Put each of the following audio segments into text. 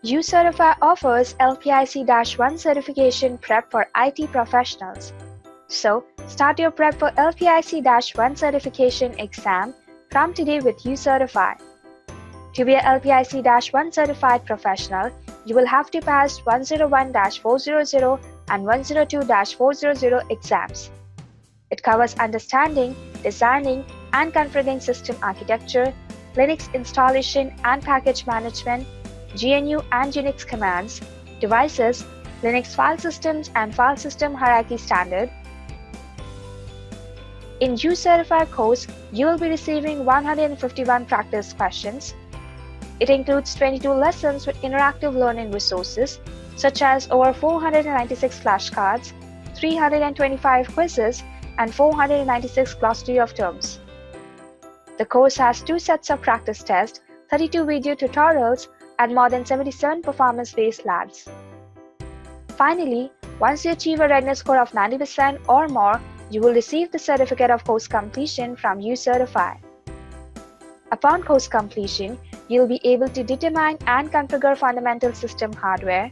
uCertify offers LPIC-1 certification prep for IT professionals. So, start your prep for LPIC-1 certification exam from today with uCertify. To be a LPIC-1 certified professional, you will have to pass 101-400 and 102-400 exams. It covers understanding, designing, and configuring system architecture, Linux installation and package management, GNU and Unix commands, devices, Linux file systems and file system hierarchy standard. In uCertify course, you will be receiving 151 practice questions. It includes 22 lessons with interactive learning resources, such as over 496 flashcards, 325 quizzes, and 496 glossary of terms. The course has 2 sets of practice tests, 32 video tutorials, and more than 77 performance-based labs. Finally, once you achieve a readiness score of 90% or more, you will receive the certificate of course completion from uCertify. Upon course completion, you will be able to determine and configure fundamental system hardware,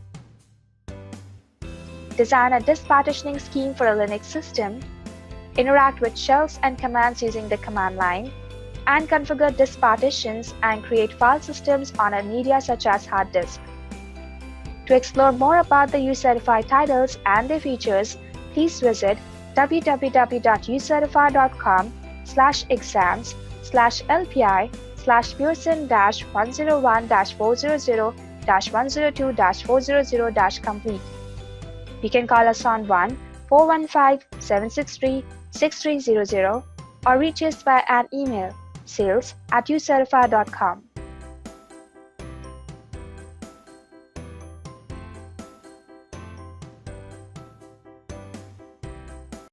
design a disk partitioning scheme for a Linux system, interact with shells and commands using the command line, and configure disk partitions and create file systems on a media such as hard disk. To explore more about the uCertify titles and their features, please visit www.ucertify.com/exams/LPI/Pearson-101-400-102-400-complete. You can call us on 1-415-763-6300 or reach us by an email sales@ucertify.com.